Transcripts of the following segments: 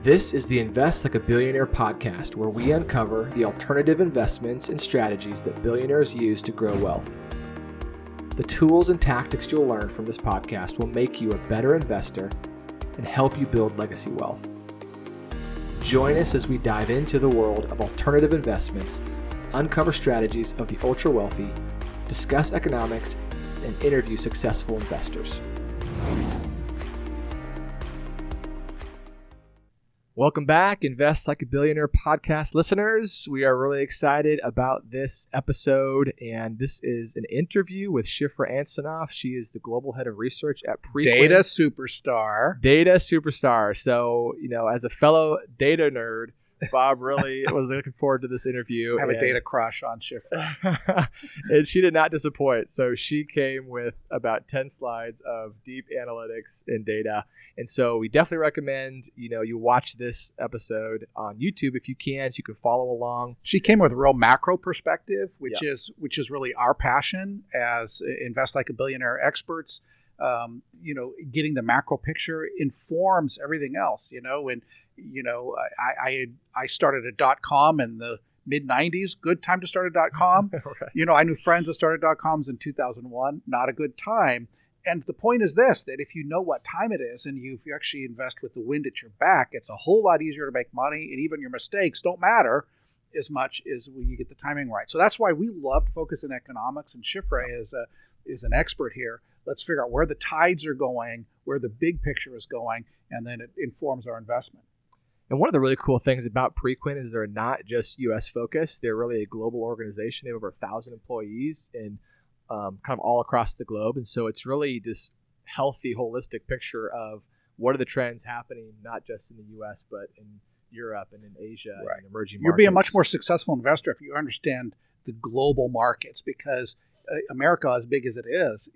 This is the Invest Like a Billionaire podcast, where we uncover the alternative investments and strategies that billionaires use to grow wealth. The tools and tactics you'll learn from this podcast will make you a better investor and help you build legacy wealth. Join us as we dive into the world of alternative investments, uncover strategies of the ultra wealthy, discuss economics, and interview successful investors. Welcome back, Invest Like a Billionaire podcast listeners. We are really excited about this episode, and this is an interview with Shifra Ansonoff. She is the global head of research at Preqin. Data superstar. So, as a fellow data nerd, Bob really was looking forward to this interview. I have a data crush on Shifra. And she did not disappoint. So she came with about 10 slides of deep analytics and data. And so we definitely recommend, you watch this episode on YouTube if you can, so you can follow along. She came with a real macro perspective, which is really our passion as Invest Like a Billionaire experts. Getting the macro picture informs everything else, I started a .com in the mid-90s. Good time to start a .com. Okay. I knew friends that started .coms in 2001. Not a good time. And the point is this, that if you know what time it is and if you actually invest with the wind at your back, it's a whole lot easier to make money, and even your mistakes don't matter as much as when you get the timing right. So that's why we love to focus on economics, and Shifra is an expert here. Let's figure out where the tides are going, where the big picture is going, and then it informs our investment. And one of the really cool things about Preqin is they're not just U.S. focused. They're really a global organization. They have over 1,000 employees and kind of all across the globe. And so it's really this healthy, holistic picture of what are the trends happening, not just in the U.S., but in Europe and in Asia and emerging markets. You'll be a much more successful investor if you understand the global markets, because America, as big as it is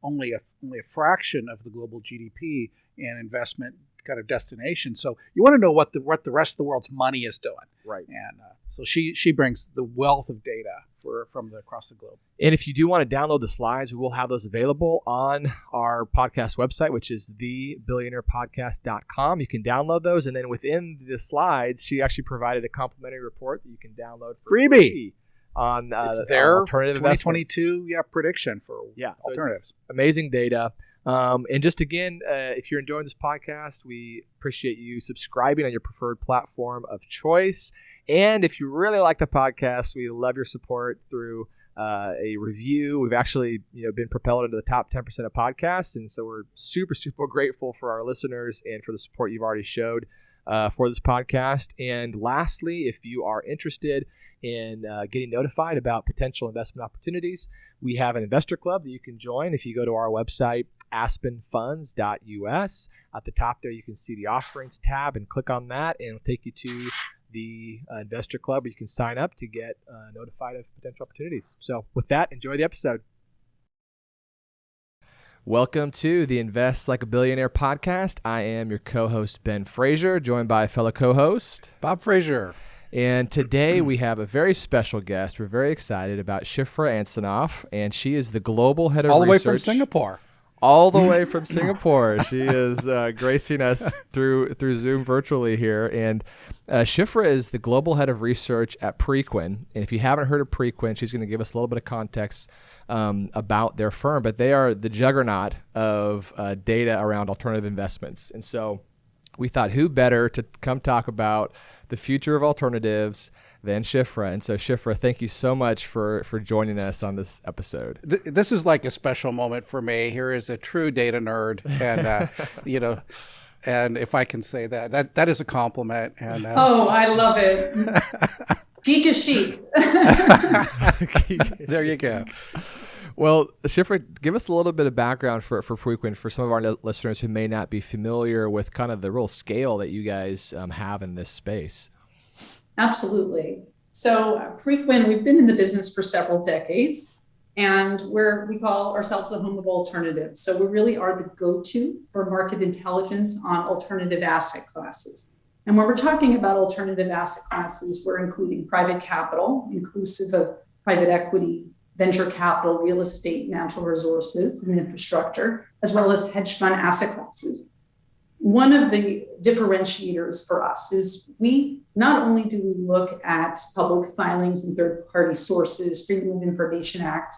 only a fraction of the global GDP and investment kind of destination. So you want to know what the rest of the world's money is doing. Right. And so she brings the wealth of data from across the globe. And if you do want to download the slides, we will have those available on our podcast website, which is thebillionairepodcast.com. You can download those. And then within the slides, she actually provided a complimentary report that you can download for freebie. On it's their alternative 2022 prediction for alternatives. So amazing data. And just again, if you're enjoying this podcast, we appreciate you subscribing on your preferred platform of choice. And if you really like the podcast, we love your support through a review. We've actually been propelled into the top 10% of podcasts. And so we're super, super grateful for our listeners and for the support you've already showed for this podcast. And lastly, if you are interested in getting notified about potential investment opportunities, we have an investor club that you can join. If you go to our website, aspenfunds.us, at the top there you can see the offerings tab, and click on that and it'll take you to the investor club where you can sign up to get notified of potential opportunities. So with that, enjoy the episode. Welcome to the Invest Like a Billionaire podcast. I am your co-host, Ben Fraser, joined by a fellow co-host, Bob Fraser. And today we have a very special guest. We're very excited about Shifra Ansonoff, and she is the global head of research. All the way from Singapore. All the way from Singapore. She is gracing us through Zoom virtually here. And Shifra is the global head of research at Preqin. And if you haven't heard of Preqin, she's going to give us a little bit of context about their firm. But they are the juggernaut of data around alternative investments. And so we thought, who better to come talk about the future of alternatives than Shifra. And so Shifra, thank you so much for joining us on this episode. This is like a special moment for me. Here is a true data nerd. And, and if I can say that is a compliment. And oh, I love it. Geek is chic. There you go. Well, Shifra, give us a little bit of background for Preqin, for some of our listeners who may not be familiar with kind of the real scale that you guys have in this space. Absolutely. So Preqin, we've been in the business for several decades, and we call ourselves the home of alternatives. So we really are the go-to for market intelligence on alternative asset classes. And when we're talking about alternative asset classes, we're including private capital, inclusive of private equity, venture capital, real estate, natural resources, and infrastructure, as well as hedge fund asset classes. One of the differentiators for us is we not only do we look at public filings and third-party sources, Freedom of Information Act,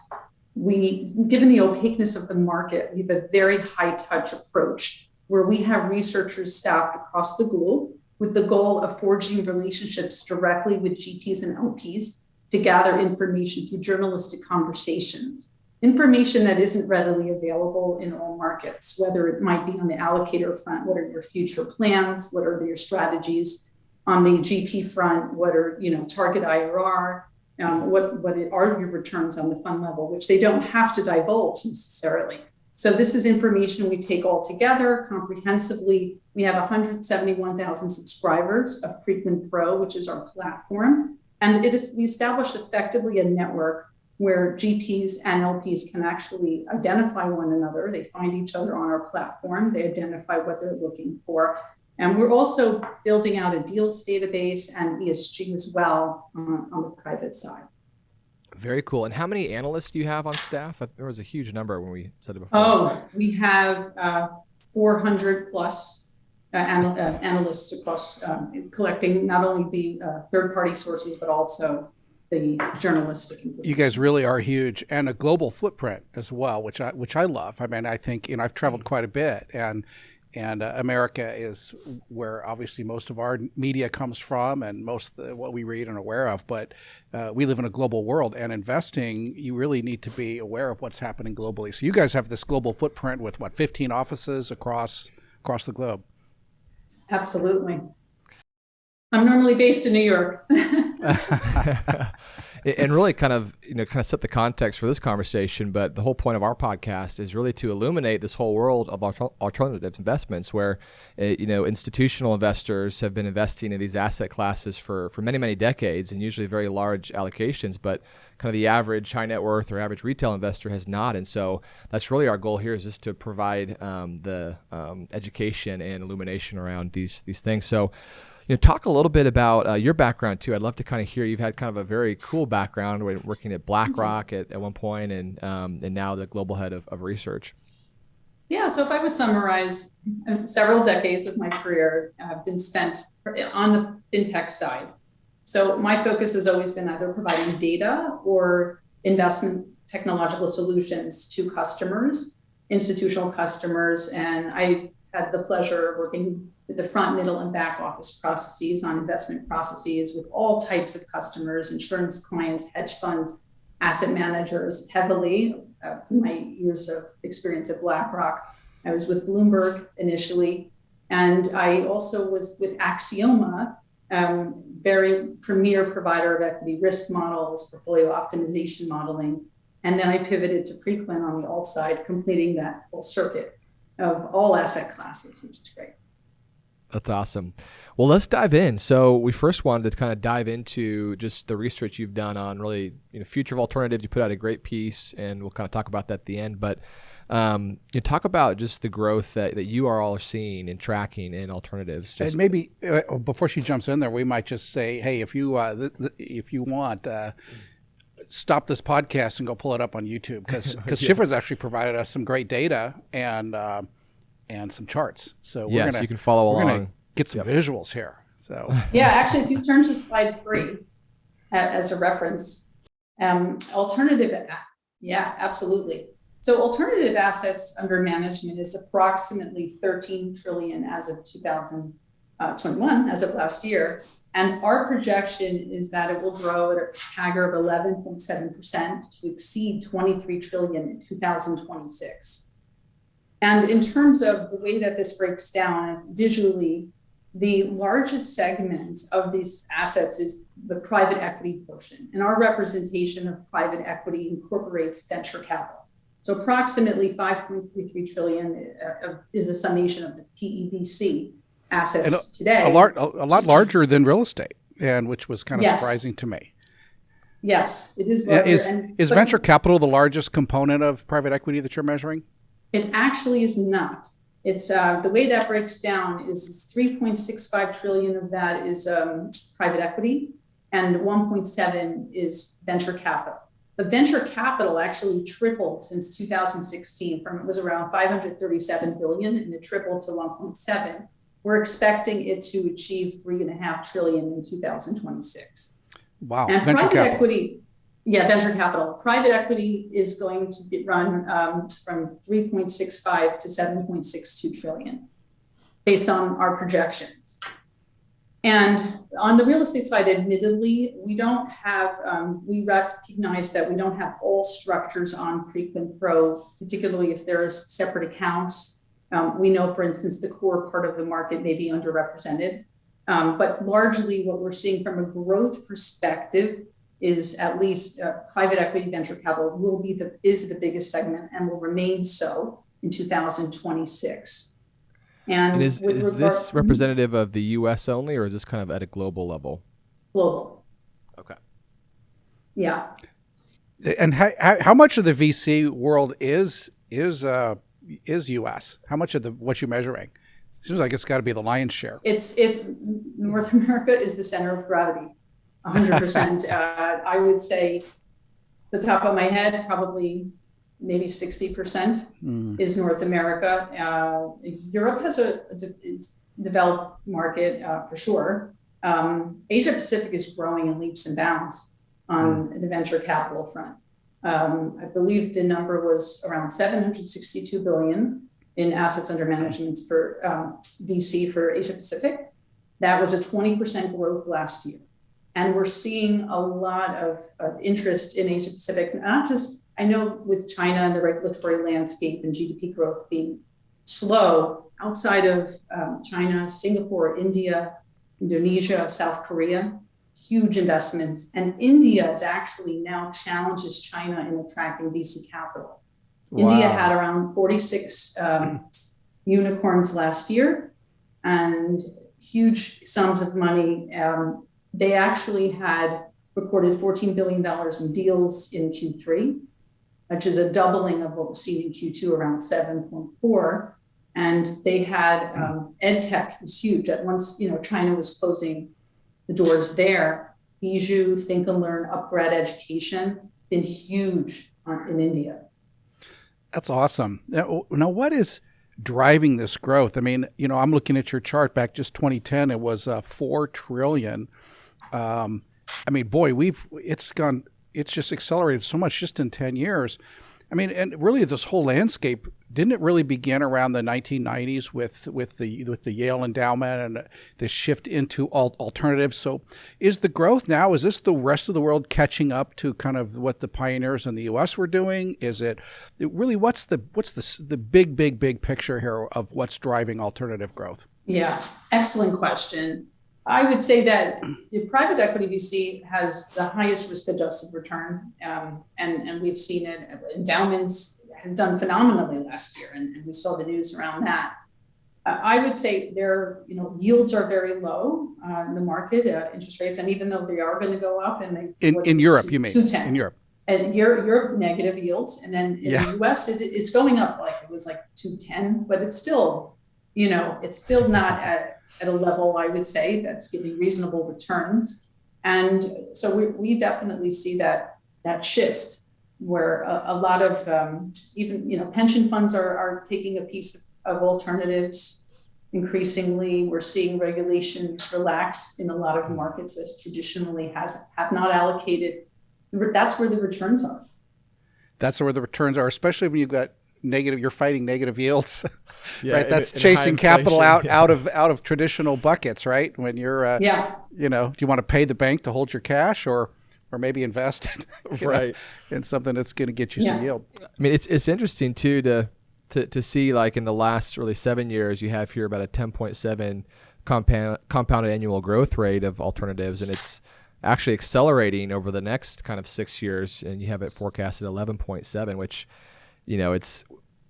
given the opaqueness of the market, we have a very high-touch approach where we have researchers staffed across the globe with the goal of forging relationships directly with GPs and LPs to gather information through journalistic conversations. Information that isn't readily available in all markets, whether it might be on the allocator front, what are your future plans, what are your strategies, on the GP front, what are target IRR, what are your returns on the fund level, which they don't have to divulge necessarily. So this is information we take all together comprehensively. We have 171,000 subscribers of Preqin Pro, which is our platform, and we established effectively a network where GPs and LPs can actually identify one another. They find each other on our platform. They identify what they're looking for. And we're also building out a deals database and ESG as well on the private side. Very cool. And how many analysts do you have on staff? There was a huge number when we said it before. Oh, we have 400 plus analysts across collecting not only the third-party sources, but also the journalistic information. You guys really are huge, and a global footprint as well, which I love. I mean, I think I've traveled quite a bit, and America is where obviously most of our media comes from, and most of what we read and aware of. But we live in a global world, and investing, you really need to be aware of what's happening globally. So you guys have this global footprint with 15 offices across the globe. Absolutely. I'm normally based in New York. And really kind of set the context for this conversation, but the whole point of our podcast is really to illuminate this whole world of alternative investments where institutional investors have been investing in these asset classes for many, many decades, and usually very large allocations, but kind of the average high net worth or average retail investor has not. And so that's really our goal here, is just to provide the education and illumination around these things. So talk a little bit about your background too. I'd love to kind of hear. You've had kind of a very cool background working at BlackRock at one point, and now the global head of research. Yeah, so if I would summarize, several decades of my career have been spent on the fintech side. So my focus has always been either providing data or investment technological solutions to customers, institutional customers, and I had the pleasure of working with the front, middle, and back office processes on investment processes with all types of customers, insurance clients, hedge funds, asset managers, heavily through my years of experience at BlackRock. I was with Bloomberg initially, and I also was with Axioma, very premier provider of equity risk models, portfolio optimization modeling. And then I pivoted to Preqin on the alt side, completing that whole circuit of all asset classes, which is great. That's awesome. Well, let's dive in. So we first wanted to kind of dive into just the research you've done on really, future of alternatives. You put out a great piece, and we'll kind of talk about that at the end. But talk about just the growth that you are all seeing and tracking in alternatives. And maybe before she jumps in there, we might just say, hey, if you want, stop this podcast and go pull it up on YouTube, because Shifra's actually provided us some great data and some charts. So we're you can follow along. We're gonna get some visuals here. So yeah, actually, if you turn to slide 3 as a reference, alternative. Yeah, absolutely. So alternative assets under management is approximately 13 trillion as of 2021, as of last year. And our projection is that it will grow at a CAGR of 11.7% to exceed 23 trillion in 2026. And in terms of the way that this breaks down visually, the largest segments of these assets is the private equity portion. And our representation of private equity incorporates venture capital. So approximately 5.33 trillion is the summation of the PEVC assets today. A lot larger than real estate, and which was kind of surprising to me. Yes, it is larger. Is venture capital the largest component of private equity that you're measuring? It actually is not. It's the way that breaks down is 3.65 trillion of that is private equity, and 1.7 is venture capital. The venture capital actually tripled since 2016. It was around 537 billion, and it tripled to 1.7. we're expecting it to achieve $3.5 trillion in 2026. Wow. And Venture private capital. equity, venture capital. Private equity is going to be run from 3.65 to 7.62 trillion, based on our projections. And on the real estate side, admittedly, we don't have, we recognize that we don't have all structures on Preqin Pro, particularly if there's separate accounts. We know, for instance, the core part of the market may be underrepresented. But largely what we're seeing from a growth perspective is at least private equity venture capital is the biggest segment and will remain so in 2026. And is this representative of the U.S. only, or is this kind of at a global level? Global. Okay. Yeah. And how much of the VC world is U.S.? How much of what you're measuring? Seems like it's got to be the lion's share. It's North America is the center of gravity, 100%. I would say, the top of my head, probably maybe 60% is North America. Europe has a developed market for sure. Asia Pacific is growing in leaps and bounds on the venture capital front. I believe the number was around 762 billion in assets under management for VC for Asia Pacific. That was a 20% growth last year. And we're seeing a lot of interest in Asia Pacific, not just, I know with China and the regulatory landscape and GDP growth being slow, outside of China, Singapore, India, Indonesia, South Korea, huge investments. And India is actually now challenges China in attracting VC capital. Wow. India had around 46 unicorns last year and huge sums of money. They actually had recorded $14 billion in deals in Q3, which is a doubling of what was seen in Q2, around 7.4. And they had EdTech was huge. At once, China was closing the doors there. Bijou, Think and Learn, Upgrad Education, been huge in India. That's awesome. Now, what is driving this growth? I mean, I'm looking at your chart back just 2010. It was $4 trillion. I mean, boy, it's just accelerated so much just in 10 years. I mean, and really this whole landscape, didn't it really begin around the 1990s with the Yale endowment and the shift into alternatives? So is the growth now, is this the rest of the world catching up to kind of what the pioneers in the US were doing? Is it really, what's the big picture here of what's driving alternative growth? Yeah, excellent question. I would say that the private equity VC has the highest risk-adjusted return, and we've seen it. Endowments have done phenomenally last year, and we saw the news around that. I would say their yields are very low in the market, interest rates, and even though they are going to go up, and in Europe, you mean 210 in Europe, and Europe negative yields, and then in the US it's going up, like it was like 210, but it's still not at a level, I would say, that's giving reasonable returns. And so we definitely see that shift where a lot of even pension funds are taking a piece of alternatives. Increasingly, we're seeing regulations relax in a lot of markets that traditionally have not allocated. That's where the returns are. That's where the returns are, especially when you've got you're fighting negative yields, yeah, right? That's chasing capital out of traditional buckets, right? When you're, do you want to pay the bank to hold your cash or maybe invest in something that's going to get you some yield? I mean, it's interesting too to see, like, in the last really 7 years, you have here about a 10.7 compounded annual growth rate of alternatives, and it's actually accelerating over the next kind of 6 years, and you have it forecasted 11.7, which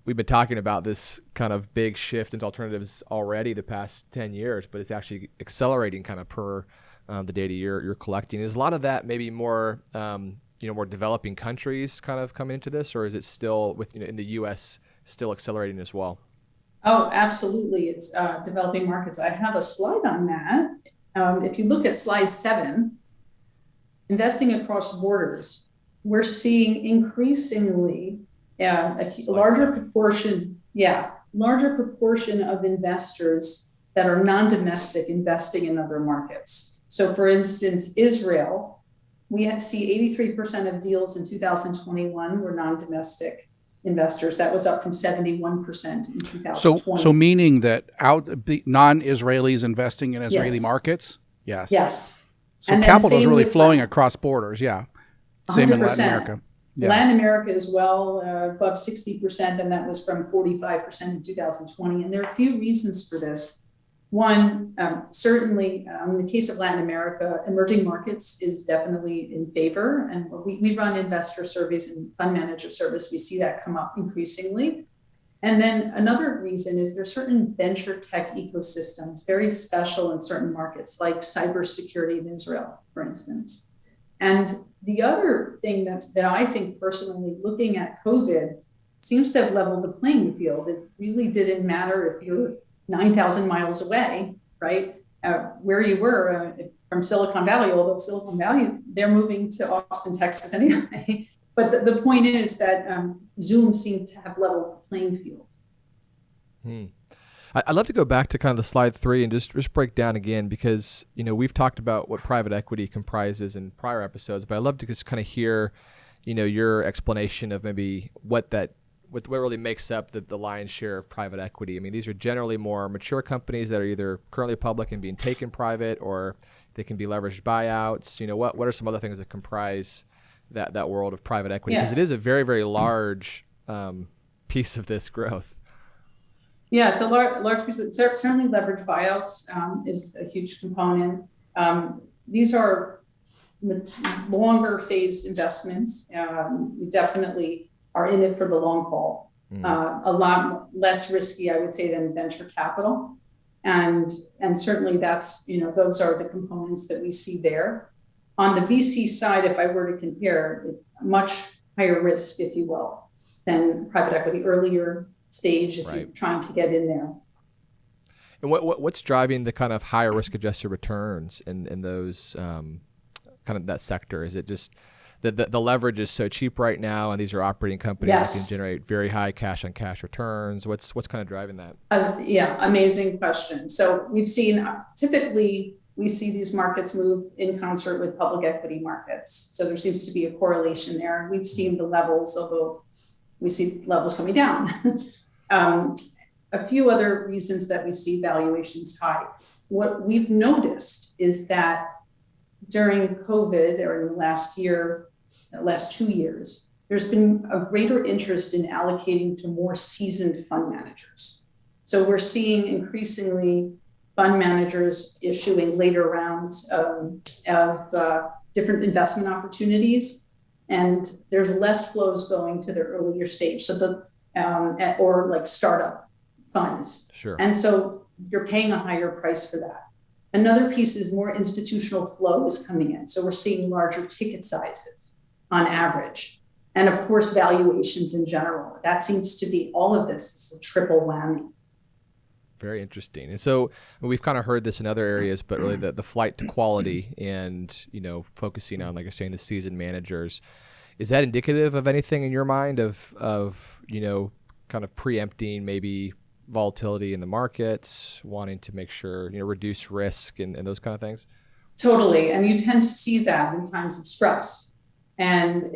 we've been talking about this kind of big shift into alternatives already the past 10 years, but it's actually accelerating kind of per the data you're collecting. Is a lot of that maybe more more developing countries kind of coming into this, or is it still in the U.S. still accelerating as well? Oh, absolutely. It's developing markets. I have a slide on that. If you look at slide 7, investing across borders, we're seeing increasingly a larger proportion of investors that are non-domestic investing in other markets. So for instance, Israel, we see 83% of deals in 2021 were non-domestic investors. That was up from 71% in 2020. So meaning that the non-Israelis investing in Israeli Yes. markets? Yes. Yes. So And then capital is same really with flowing across borders. Yeah. Same in Latin 100%. America. Yeah. Latin America as well, above 60%, and that was from 45% in 2020. And there are a few reasons for this. One, certainly in the case of Latin America, emerging markets is definitely in favor. And we run investor surveys and fund manager surveys. We see that come up increasingly. And then another reason is there's certain venture tech ecosystems, very special in certain markets, like cybersecurity in Israel, for instance. And the other thing that I think personally, looking at COVID, seems to have leveled the playing field. It really didn't matter if you're 9,000 miles away, right? Where you were from Silicon Valley, although Silicon Valley, they're moving to Austin, Texas anyway. But the point is that Zoom seemed to have leveled the playing field. I'd love to go back to kind of the slide 3 and just break down again, because, we've talked about what private equity comprises in prior episodes, but I'd love to just kind of hear, your explanation of maybe what really makes up the lion's share of private equity. I mean, these are generally more mature companies that are either currently public and being taken private, or they can be leveraged buyouts. What are some other things that comprise that world of private equity? Because it is a very, very large piece of this growth. Yeah, it's a large piece. Certainly leveraged buyouts is a huge component. These are longer phase investments. We definitely are in it for the long haul. A lot less risky, I would say, than venture capital. And certainly that's, those are the components that we see there. On the VC side, if I were to compare, much higher risk, if you will, than private equity, earlier stage if you're trying to get in there. And what's driving the kind of higher risk adjusted returns in those kind of that sector? Is it just the leverage is so cheap right now, and these are operating companies that can generate very high cash on cash returns? What's kind of driving that? Amazing question. So we've seen typically we see these markets move in concert with public equity markets. So there seems to be a correlation there. We've seen the levels, although we see levels coming down. A few other reasons that we see valuations high. What we've noticed is that during COVID, or in the last 2 years, there's been a greater interest in allocating to more seasoned fund managers. So we're seeing increasingly fund managers issuing later rounds of different investment opportunities, and there's less flows going to the earlier stage. So or like startup funds. Sure. And so you're paying a higher price for that. Another piece is more institutional flow is coming in. So we're seeing larger ticket sizes on average. And of course, valuations in general. That seems to be, all of this is a triple whammy. Very interesting. And so we've kind of heard this in other areas, but really the flight to quality and, focusing on, like you're saying, the seasoned managers. Is that indicative of anything in your mind of kind of preempting maybe volatility in the markets, wanting to make sure, reduce risk and those kind of things? Totally. And you tend to see that in times of stress. And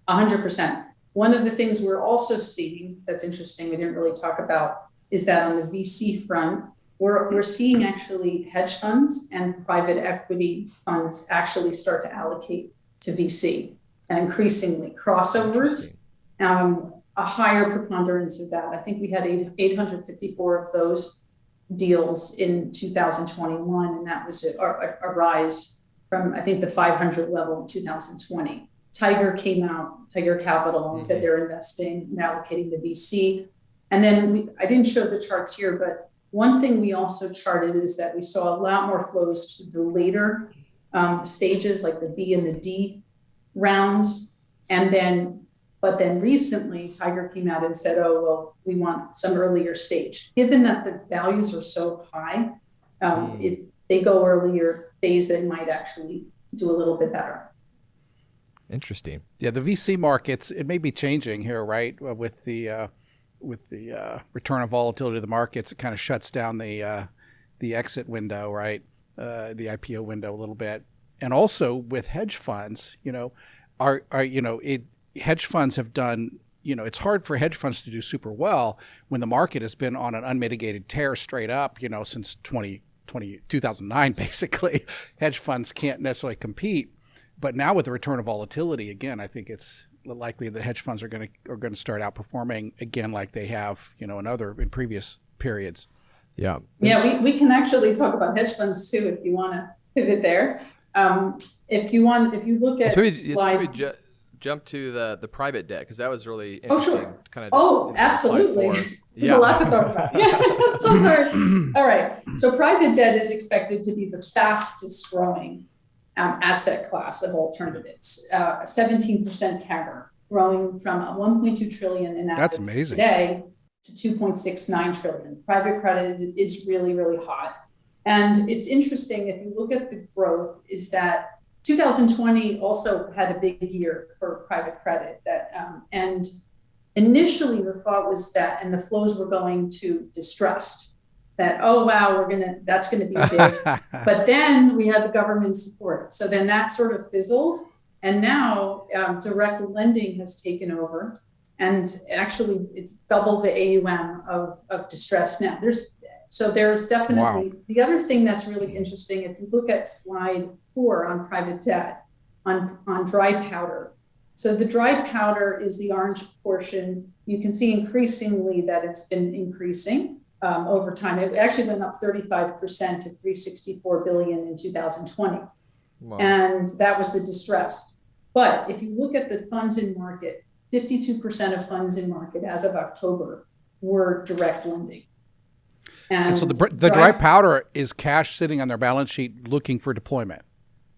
100%. One of the things we're also seeing that's interesting, we didn't really talk about, is that on the VC front, we're seeing actually hedge funds and private equity funds actually start to allocate to VC. Increasingly crossovers, a higher preponderance of that. I think we had 854 of those deals in 2021, and that was a rise from, I think, the 500 level in 2020. Tiger Capital, and said they're investing and allocating to VC. And then I didn't show the charts here, but one thing we also charted is that we saw a lot more flows to the later stages, like the B and the D rounds. But then recently Tiger came out and said, oh, well, we want some earlier stage. Given that the values are so high, if they go earlier phase, they might actually do a little bit better. Interesting. Yeah, the VC markets, it may be changing here, right? With the return of volatility of the markets, it kind of shuts down the the exit window, right? The IPO window a little bit. And also with hedge funds, hedge funds have done, it's hard for hedge funds to do super well when the market has been on an unmitigated tear straight up, since 2009, basically. Hedge funds can't necessarily compete. But now with the return of volatility, again, I think it's likely that hedge funds are going to start outperforming again, like they have, in previous periods. Yeah. Yeah, we can actually talk about hedge funds too, if you want to pivot there. If you look at slides. Jump to the private debt, because that was really interesting. Sure. Kind of absolutely. There's a lot to talk about. Yeah, so sorry. All right. So private debt is expected to be the fastest growing asset class of alternatives. 17% CAGR, growing from 1.2 trillion in assets today to 2.69 trillion. Private credit is really, really hot. And it's interesting, if you look at the growth, is that 2020 also had a big year for private credit. And initially the thought was that, and the flows were going to distressed, that, oh, wow, that's going to be big. But then we had the government support. So then that sort of fizzled. And now direct lending has taken over. And actually it's double the AUM of distress now. There's definitely, the other thing that's really interesting, if you look at slide 4 on private debt, on dry powder. So the dry powder is the orange portion. You can see increasingly that it's been increasing over time. It actually went up 35% to 364 billion in 2020. Wow. And that was the distressed. But if you look at the funds in market, 52% of funds in market as of October were direct lending. And so the dry powder is cash sitting on their balance sheet looking for deployment.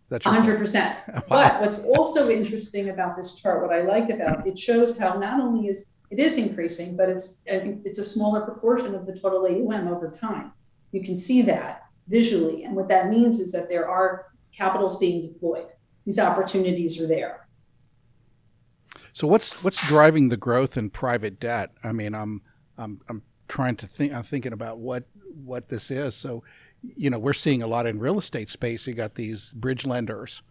That's 100%. Wow. But what's also interesting about this chart, what I like about it, shows how not only is increasing, but it's a smaller proportion of the total AUM over time. You can see that visually. And what that means is that there are capitals being deployed. These opportunities are there. So what's driving the growth in private debt? I mean, I'm trying to think. I'm thinking about what this is. So, we're seeing a lot in real estate space. You got these bridge lenders,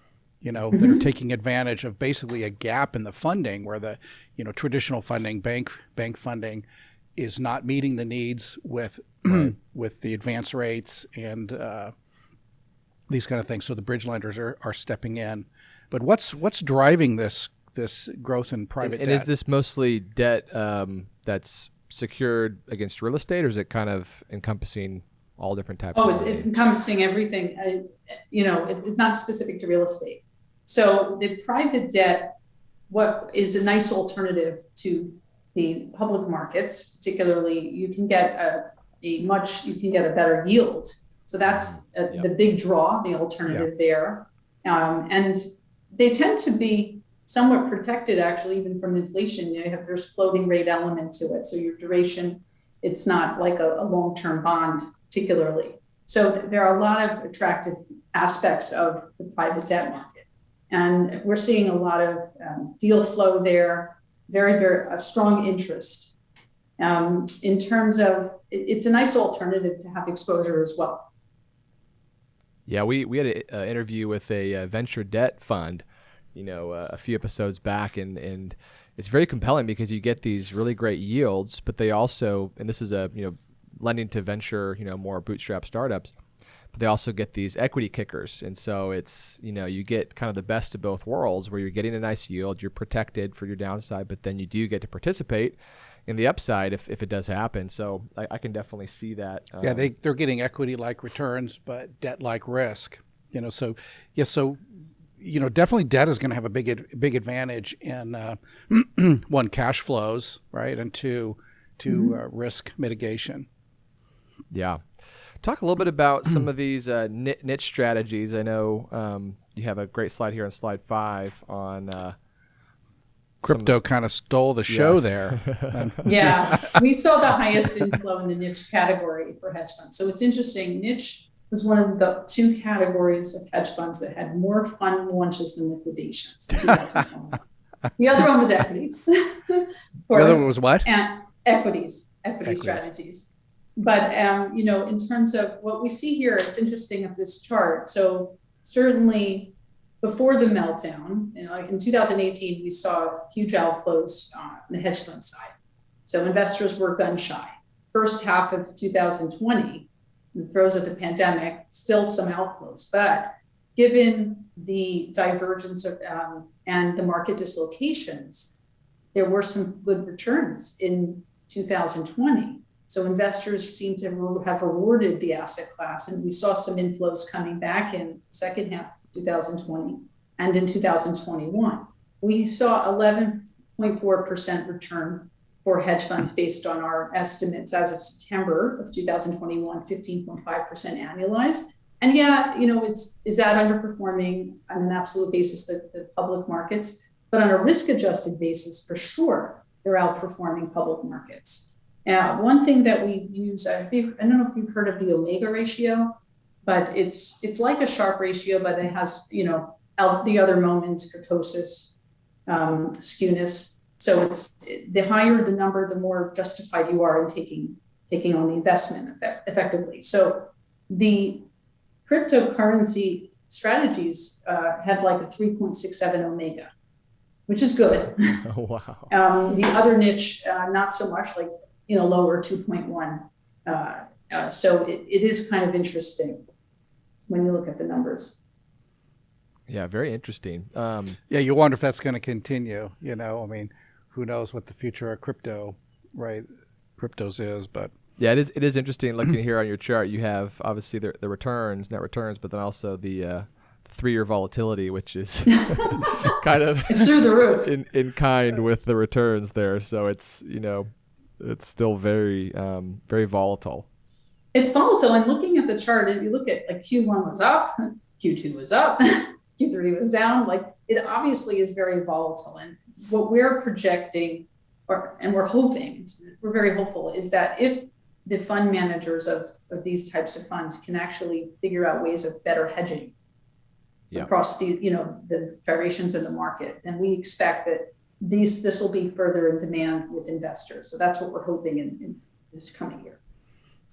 that are taking advantage of basically a gap in the funding where the, traditional funding, bank funding, is not meeting the needs with with the advance rates and these kind of things. So the bridge lenders are stepping in. But what's driving this growth in private debt? And is this mostly debt that's secured against real estate, or is it kind of encompassing all different types? It's encompassing everything. It's not specific to real estate. So the private debt, what is a nice alternative to the public markets, particularly, you can get a better yield. So that's the big draw, the alternative there. And they tend to be somewhat protected, actually, even from inflation. There's floating rate element to it. So your duration, it's not like a long-term bond, particularly. So there are a lot of attractive aspects of the private debt market. And we're seeing a lot of deal flow there, very, very strong interest. In terms of, it's a nice alternative to have exposure as well. Yeah, we had an interview with a venture debt fund, a few episodes back, and it's very compelling because you get these really great yields, but they also, and this is lending to venture, more bootstrap startups, but they also get these equity kickers. And so it's, you get kind of the best of both worlds where you're getting a nice yield, you're protected for your downside, but then you do get to participate in the upside if it does happen. So I can definitely see that. They're getting equity-like returns, but debt-like risk. So definitely debt is going to have a big advantage in one, cash flows, right, and two, risk mitigation. Yeah. Talk a little bit about some of these niche strategies. I know you have a great slide here on slide 5 on crypto. Kind of stole the show there. Yeah, we saw the highest inflow in the niche category for hedge funds. So it's interesting. Niche was one of the 2 categories of hedge funds that had more fund launches than liquidations in 2021. The other one was equity. The other one was what? And equity strategies. But in terms of what we see here, it's interesting of this chart. So certainly before the meltdown, like in 2018, we saw huge outflows on the hedge fund side. So investors were gun shy. First half of 2020, in the throes of the pandemic, still some outflows. But given the divergence of and the market dislocations, there were some good returns in 2020. So investors seem to have rewarded the asset class, and we saw some inflows coming back in the second half of 2020 and in 2021. We saw 11.4% return for hedge funds based on our estimates as of September of 2021, 15.5% annualized. And is that underperforming on an absolute basis the public markets? But on a risk-adjusted basis, for sure, they're outperforming public markets. One thing that we use, I don't know if you've heard of the omega ratio, but it's like a Sharpe ratio, but it has the other moments, kurtosis, skewness. So it's the higher the number, the more justified you are in taking on the investment effectively. So the cryptocurrency strategies had like a 3.67 omega, which is good. Oh, wow. The other niche, not so much, like lower 2.1. So it is kind of interesting when you look at the numbers. Yeah, very interesting. You wonder if that's going to continue. Who knows what the future of cryptos is, but yeah, it is interesting looking here on your chart. You have obviously the returns, net returns, but then also the 3-year volatility, which is kind of it's through the roof in kind with the returns there. So it's it's still very very volatile. It's volatile, and looking at the chart, if you look at like Q1 was up, Q2 was up, Q3 was down. Like it obviously is very volatile, and what we're projecting, and we're hoping, we're very hopeful, is that if the fund managers of these types of funds can actually figure out ways of better hedging across the variations in the market, then we expect that this will be further in demand with investors. So that's what we're hoping in this coming year.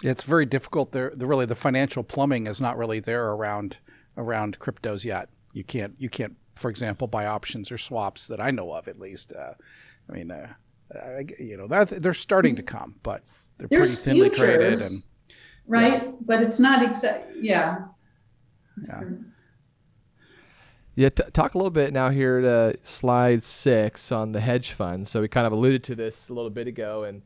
It's very difficult. Really, the financial plumbing is not really there around cryptos yet. You can't, for example, buy options or swaps that I know of, at least. They're starting to come, but they're pretty thinly traded, and right. Yeah. But it's not exact. Yeah. Yeah. Talk a little bit now here to slide 6 on the hedge fund. So we kind of alluded to this a little bit ago, and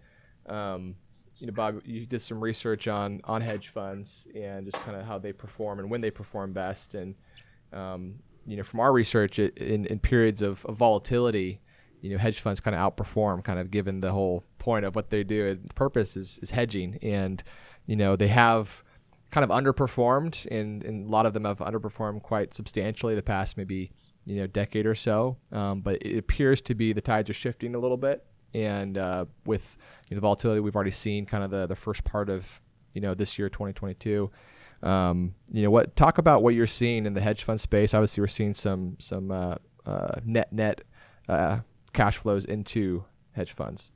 Bob, you did some research on hedge funds and just kind of how they perform and when they perform best. And from our research, in periods of volatility, hedge funds kind of outperform, kind of given the whole point of what they do. The purpose is hedging, and they have kind of underperformed, and a lot of them have underperformed quite substantially the past maybe decade or so. But it appears to be the tides are shifting a little bit, and with the volatility we've already seen, kind of the first part of this year, 2022. Talk about what you're seeing in the hedge fund space. Obviously, we're seeing some net cash flows into hedge funds.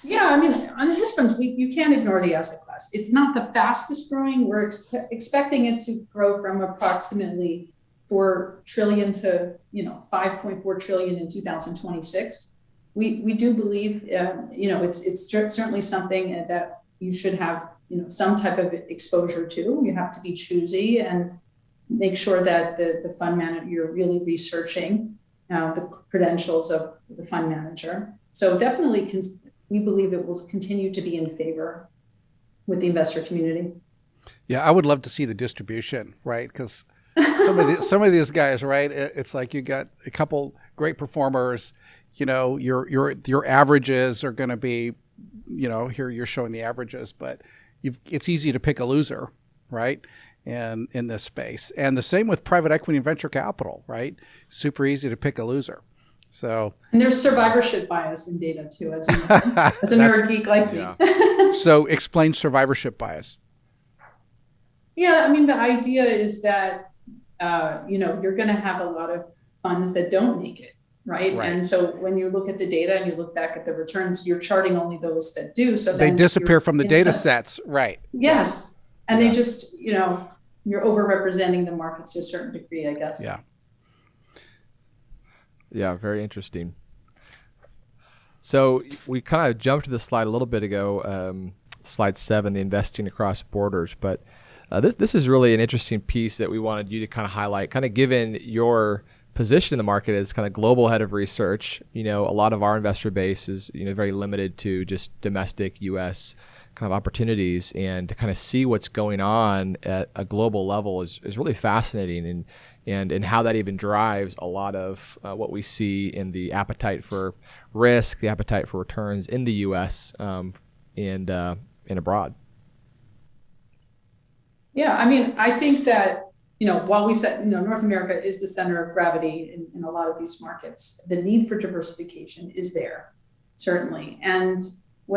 Yeah, I mean, on the hedge funds, you can't ignore the asset class. It's not the fastest growing. We're expecting it to grow from approximately $4 trillion to 5.4 trillion in 2026. We do believe it's certainly something that you should have some type of exposure to. You have to be choosy and make sure that the fund manager, you're really researching the credentials of the fund manager. So definitely, we believe it will continue to be in favor with the investor community. Yeah, I would love to see the distribution, right? Because some of these guys, right? It's like you got a couple great performers. Your averages are going to be, here you're showing the averages, but it's easy to pick a loser, right? And in this space, and the same with private equity and venture capital, right? Super easy to pick a loser. So, and there's survivorship bias in data too, as you know, as a nerd geek like me. So explain survivorship bias. Yeah, I mean, the idea is that you're going to have a lot of funds that don't make it, right? And so when you look at the data and you look back at the returns, you're charting only those that do. So they disappear from the data sets, right? Yes. And they just, you're overrepresenting the markets to a certain degree, I guess. Yeah. Yeah, very interesting. So we kind of jumped to the slide a little bit ago, slide 7, the investing across borders. But this is really an interesting piece that we wanted you to kind of highlight, kind of given your position in the market as kind of global head of research. A lot of our investor base is, very limited to just domestic U.S. kind of opportunities, and to kind of see what's going on at a global level is really fascinating, and how that even drives a lot of what we see in the appetite for risk, the appetite for returns in the U.S. And abroad. Yeah, I think that, while we said, North America is the center of gravity in a lot of these markets, the need for diversification is there, certainly. And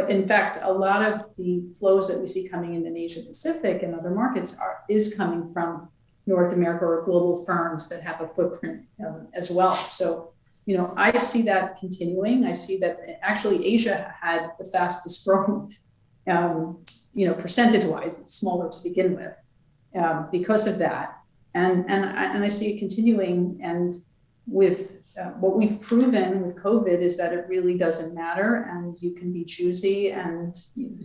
in fact, a lot of the flows that we see coming in Asia Pacific and other markets is coming from North America or global firms that have a footprint as well. So, I see that continuing. I see that actually Asia had the fastest growth, percentage-wise. It's smaller to begin with because of that. And I see it continuing. And with what we've proven with COVID is that it really doesn't matter, and you can be choosy and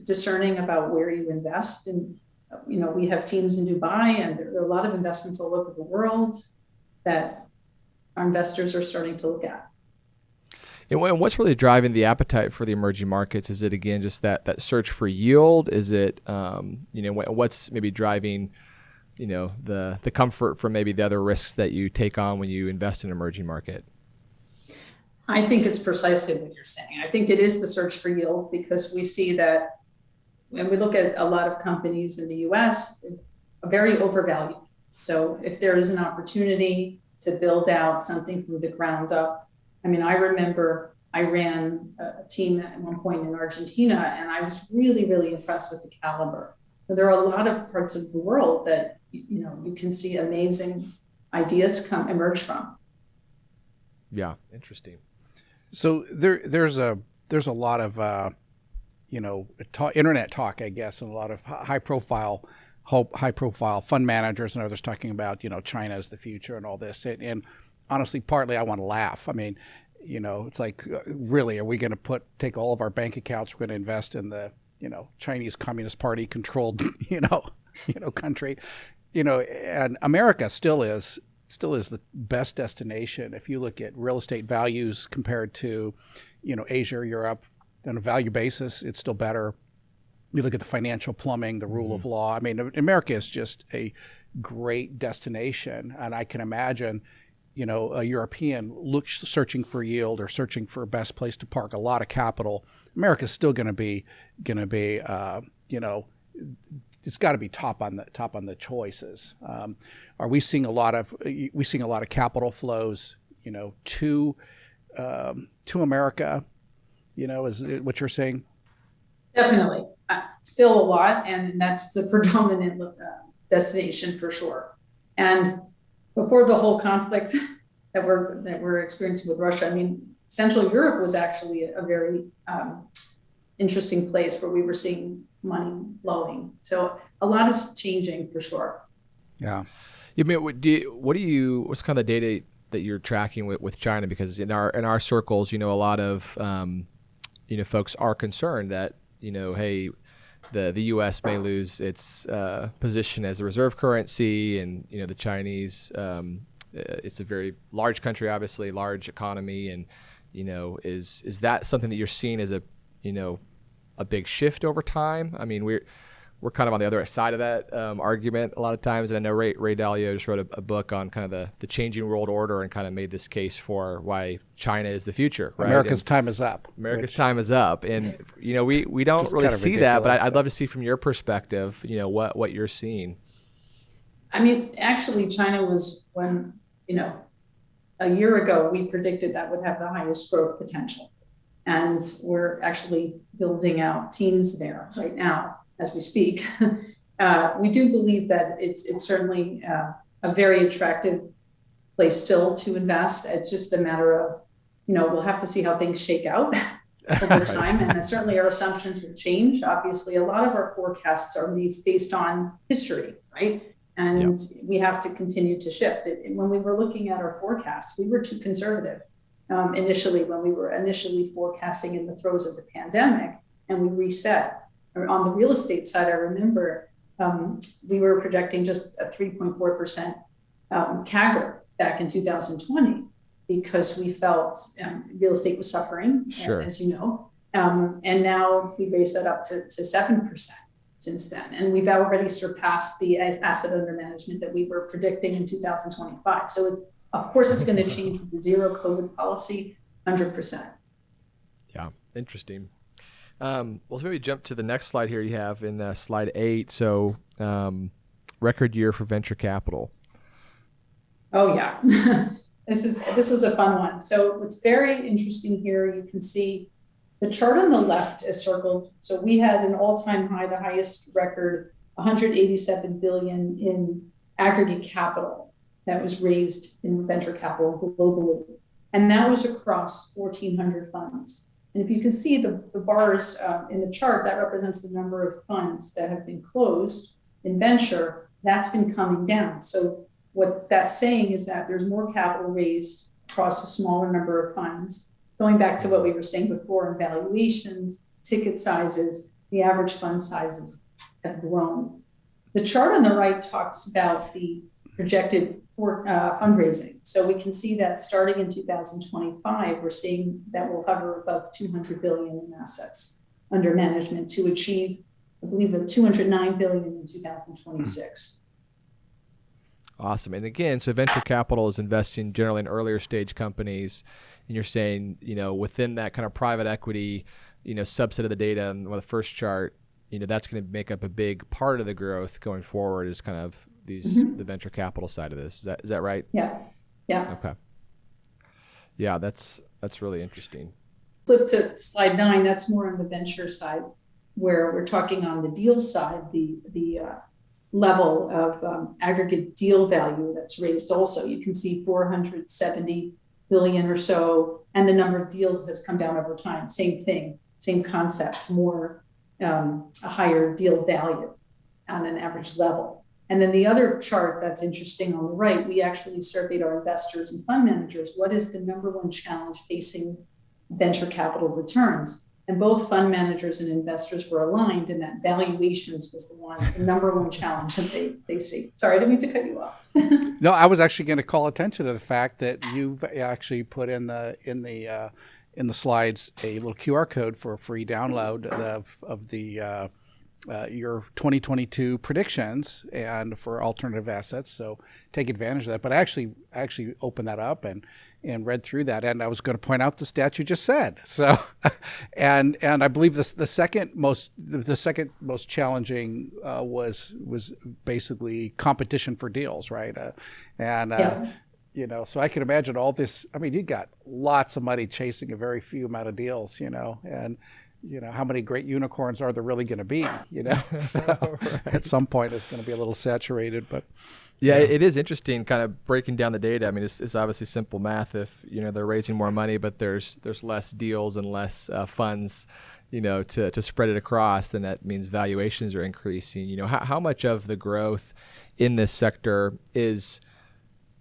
discerning about where you invest. And we have teams in Dubai, and there are a lot of investments all over the world that our investors are starting to look at. And what's really driving the appetite for the emerging markets? Is it, again, just that search for yield? Is it, what's maybe driving, the comfort from maybe the other risks that you take on when you invest in an emerging market? I think it's precisely what you're saying. I think it is the search for yield, because we see that when we look at a lot of companies in the US, are very overvalued. So if there is an opportunity to build out something from the ground up, I remember I ran a team at one point in Argentina, and I was really, really impressed with the caliber. But there are a lot of parts of the world that, you can see amazing ideas emerge from. Yeah, interesting. So there's a lot of internet talk, I guess, and a lot of high profile fund managers and others talking about China is the future and all this. And honestly, partly I want to laugh. It's like, really, are we going to take all of our bank accounts? We're going to invest in the Chinese Communist Party controlled country, and America still is the best destination. If you look at real estate values compared to, Asia or Europe, on a value basis, it's still better. You look at the financial plumbing, the rule of law. America is just a great destination. And I can imagine, a European searching for yield or searching for a best place to park a lot of capital. America's still going to be, it's got to be top on the choices. Are we seeing a lot of capital flows, to America? Is it what you're saying? Definitely, still a lot, and that's the predominant destination for sure. And before the whole conflict that we're experiencing with Russia, Central Europe was actually a very interesting place where we were seeing money flowing. So a lot is changing for sure. Yeah. What's kind of the data that you're tracking with China? Because in our circles, a lot of folks are concerned that hey, the U.S. may lose its position as a reserve currency, and the Chinese, it's a very large country, obviously large economy, and is that something that you're seeing as a big shift over time? We're kind of on the other side of that argument a lot of times. And I know Ray Dalio just wrote a book on kind of the changing world order, and kind of made this case for why China is the future. Right? America's time is up. Time is up. And, we don't really see that, but I'd love to see from your perspective, what you're seeing. Actually, China was when, a year ago, we predicted that would have the highest growth potential. And we're actually building out teams there right now as we speak. We do believe that it's certainly a very attractive place still to invest. It's just a matter of we'll have to see how things shake out over time. And certainly our assumptions will change. Obviously, a lot of our forecasts are based on history, right? And we have to continue to shift. When we were looking at our forecasts, we were too conservative initially when we were forecasting in the throes of the pandemic, and we reset. On the real estate side, I remember we were projecting just a 3.4% CAGR back in 2020 because we felt real estate was suffering, as you know. And now we raised that up to 7% since then. And we've already surpassed the asset under management that we were predicting in 2025. So of course it's going to change with the zero COVID policy, 100%. Yeah, interesting. So maybe jump to the next slide here you have in slide 8. So record year for venture capital. Oh yeah, this was a fun one. So what's very interesting here, you can see the chart on the left is circled. So we had an all-time high, the highest record, 187 billion in aggregate capital that was raised in venture capital globally. And that was across 1,400 funds. And if you can see the bars in the chart, that represents the number of funds that have been closed in venture. That's been coming down. So what that's saying is that there's more capital raised across a smaller number of funds. Going back to what we were saying before in valuations, ticket sizes, the average fund sizes have grown. The chart on the right talks about the projected fundraising. So we can see that starting in 2025, we're seeing that we'll hover above 200 billion in assets under management to achieve, I believe, the 209 billion in 2026. Awesome. And again, so venture capital is investing generally in earlier stage companies. And you're saying, within that kind of private equity, subset of the data on the first chart, that's going to make up a big part of the growth going forward is kind of the venture capital side of this. Is that right? Yeah. Okay. Yeah, that's really interesting. Flip to slide 9. That's more on the venture side, where we're talking on the deal side, the level of aggregate deal value that's raised. Also, you can see 470 billion or so, and the number of deals has come down over time. Same thing, same concept, more a higher deal value on an average level. And then the other chart that's interesting on the right, we actually surveyed our investors and fund managers. What is the number one challenge facing venture capital returns? And both fund managers and investors were aligned in that valuations was the number one challenge that they see. Sorry, I didn't mean to cut you off. No, I was actually going to call attention to the fact that you've actually put in the slides a little QR code for a free download of the your 2022 predictions and for alternative assets. So take advantage of that. But I actually opened that up and read through that, and I was going to point out the stat you just said. So, and I believe the second most challenging was basically competition for deals, right? So I can imagine all this. I mean, you got lots of money chasing a very few amount of deals, and how many great unicorns are there really going to be? So right. At some point it's going to be a little saturated, but. Yeah, it is interesting kind of breaking down the data. I mean, it's obviously simple math. If, they're raising more money, but there's less deals and less funds, to spread it across, then that means valuations are increasing. How much of the growth in this sector is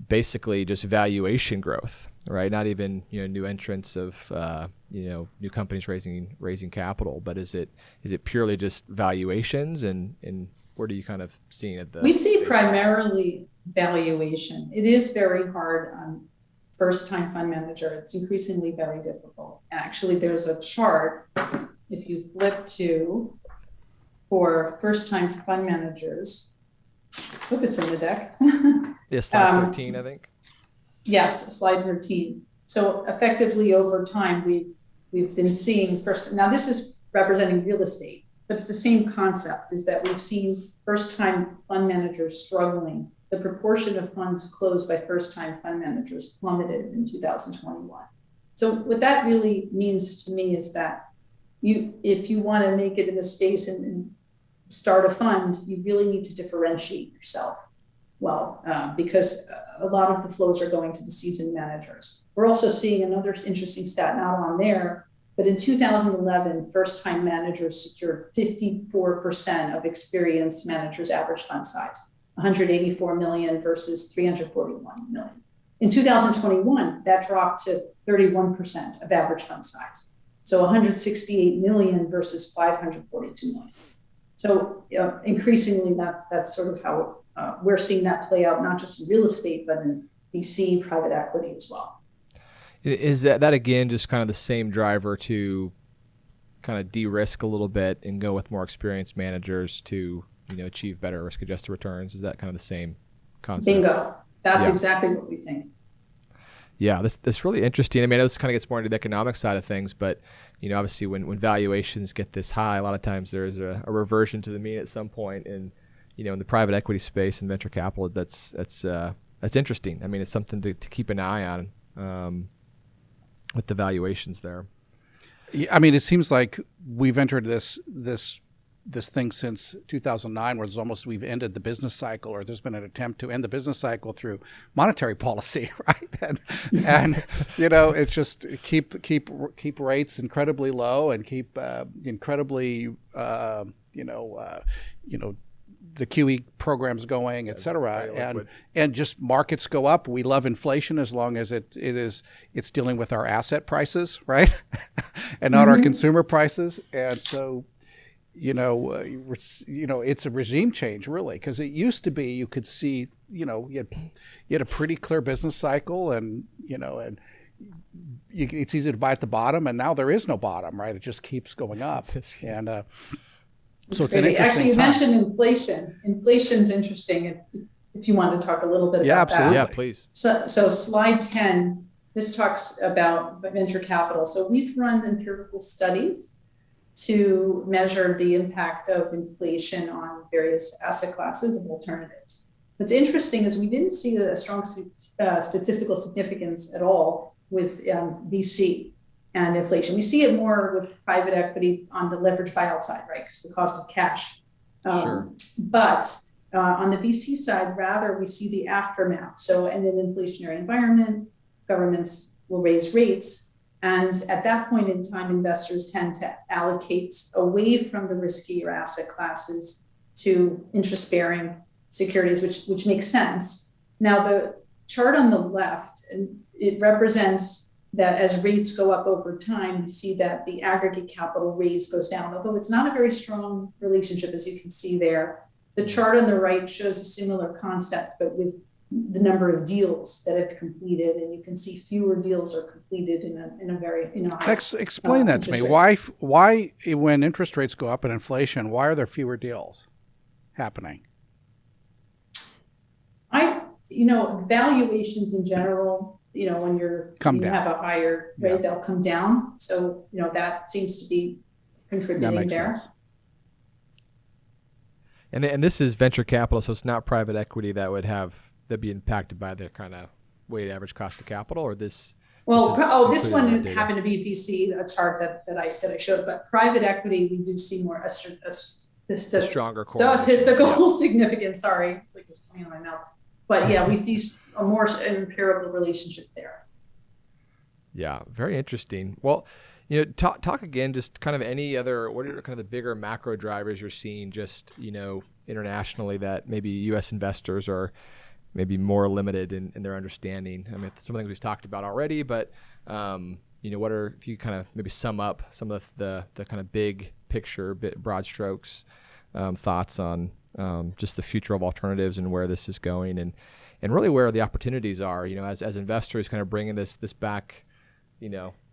basically just valuation growth, right? Not even, new entrants of, new companies raising capital, but is it purely just valuations and what are you kind of seeing at the? We see primarily valuation. It is very hard on first-time fund manager. It's increasingly very difficult. Actually, there's a chart, if you flip to, for first-time fund managers. Look, it's in the deck. Yeah, slide 13, I think. Yes, slide 13. So effectively over time, we've been seeing first. Now this is representing real estate. But it's the same concept, is that we've seen first-time fund managers struggling. The proportion of funds closed by first-time fund managers plummeted in 2021. So what that really means to me is that if you want to make it in the space and start a fund, you really need to differentiate yourself. well, because a lot of the flows are going to the seasoned managers. We're also seeing another interesting stat, not on there, but in 2011, first-time managers secured 54% of experienced managers' average fund size, 184 million versus 341 million. In 2021, that dropped to 31% of average fund size. So 168 million versus 542 million. So increasingly, that's sort of how we're seeing that play out, not just in real estate, but in VC private equity as well. Is that again just kind of the same driver to kind of de-risk a little bit and go with more experienced managers to achieve better risk-adjusted returns? Is that kind of the same concept? Bingo. That's exactly what we think. Yeah, that's really interesting. I mean, I know this kind of gets more into the economic side of things, but obviously when valuations get this high, a lot of times there's a reversion to the mean at some point, and in the private equity space and venture capital, that's interesting. I mean, it's something to keep an eye on with the valuations there. Yeah, I mean, it seems like we've entered this thing since 2009, where we've ended the business cycle, or there's been an attempt to end the business cycle through monetary policy, right? And it's just keep rates incredibly low and keep incredibly the QE programs going, et cetera, and just markets go up. We love inflation as long as it's dealing with our asset prices, right, and not our consumer prices. And so, it's a regime change, really, because it used to be you could see, you had a pretty clear business cycle, and it's easy to buy at the bottom, and now there is no bottom, right? It just keeps going up, and so it's an interesting Actually, you time. mentioned inflation. Inflation's interesting. If you want to talk a little bit about absolutely. that. Yeah, please. So slide 10, this talks about venture capital. So we've run empirical studies to measure the impact of inflation on various asset classes and alternatives. What's interesting is we didn't see a strong statistical significance at all with VC and inflation. We see it more with private equity on the leverage buyout side, right? Because the cost of cash. Sure. But on the VC side, rather, we see the aftermath. So in an inflationary environment, governments will raise rates. And at that point in time, investors tend to allocate away from the riskier asset classes to interest-bearing securities, which makes sense. Now, the chart on the left, it represents that as rates go up over time, you see that the aggregate capital raise goes down, although it's not a very strong relationship, as you can see there. The chart on the right shows a similar concept, but with the number of deals that have completed, and you can see fewer deals are completed in a very high. Explain that to me. Why, when interest rates go up and inflation, why are there fewer deals happening? Valuations in general, when you have a higher rate, they'll come down. So, that seems to be contributing that makes there. Sense. And this is venture capital, so it's not private equity that'd be impacted by the kind of weighted average cost of capital, or this. This one happened to be VC, a chart that I showed, but private equity, we do see more a stronger statistical significance. Sorry, like it's coming in my mouth. But yeah, we see a more empirical relationship there. Yeah, very interesting. Well, talk again, just kind of what are kind of the bigger macro drivers you're seeing just, internationally that maybe U.S. investors are maybe more limited in their understanding? I mean, some things we've talked about already, but, if you kind of maybe sum up some of the kind of big picture, broad strokes, thoughts on just the future of alternatives and where this is going, and really where the opportunities are, as investors kind of bringing this back,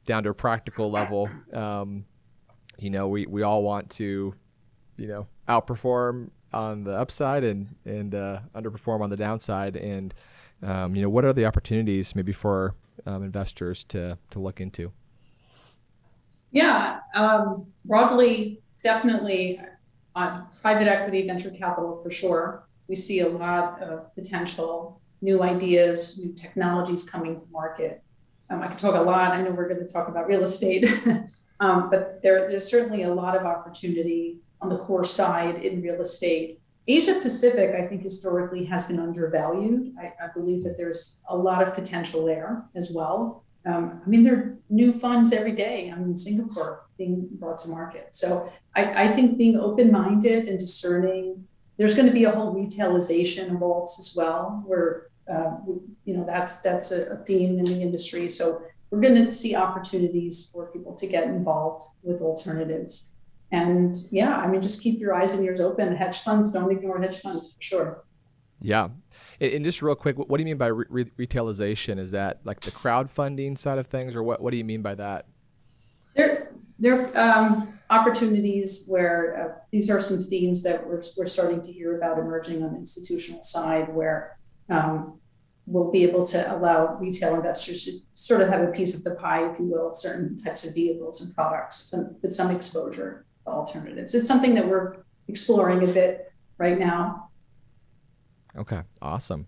down to a practical level. We all want to, outperform on the upside and underperform on the downside. And, what are the opportunities maybe for investors to look into? Yeah, broadly, definitely on private equity, venture capital for sure. We see a lot of potential, new ideas, new technologies coming to market. I could talk a lot. I know we're going to talk about real estate, but there's certainly a lot of opportunity on the core side in real estate Asia Pacific, I think historically has been undervalued. I believe that there's a lot of potential there as well. There are new funds every day. In Singapore being brought to market. So I think being open-minded and discerning, there's going to be a whole retailization of alts as well, where that's a theme in the industry. So we're going to see opportunities for people to get involved with alternatives. And just keep your eyes and ears open. Hedge funds, don't ignore hedge funds for sure. Yeah. And just real quick, what do you mean by retailization? Is that like the crowdfunding side of things, or what do you mean by that? There are opportunities where these are some themes that we're starting to hear about emerging on the institutional side, where we'll be able to allow retail investors to sort of have a piece of the pie, if you will, certain types of vehicles and products with some exposure to alternatives. It's something that we're exploring a bit right now. Okay, awesome.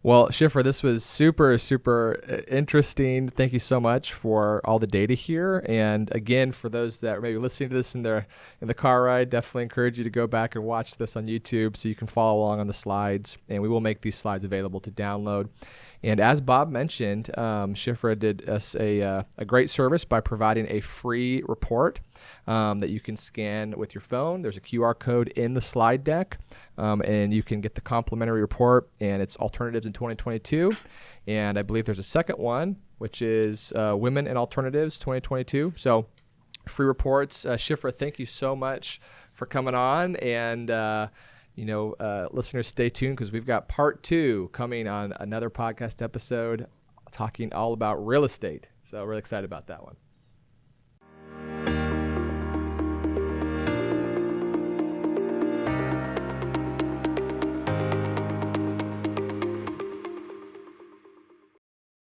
Well, Shifra, this was super, super interesting. Thank you so much for all the data here. And again, for those that are maybe listening to this in the car ride, definitely encourage you to go back and watch this on YouTube so you can follow along on the slides. And we will make these slides available to download. And as Bob mentioned, Shifra did us a great service by providing a free report that you can scan with your phone. There's a QR code in the slide deck, and you can get the complimentary report, and it's Alternatives in 2022. And I believe there's a second one, which is Women in Alternatives 2022. So free reports. Shifra, thank you so much for coming on. And listeners, stay tuned because we've got part 2 coming on another podcast episode talking all about real estate. So really excited about that one.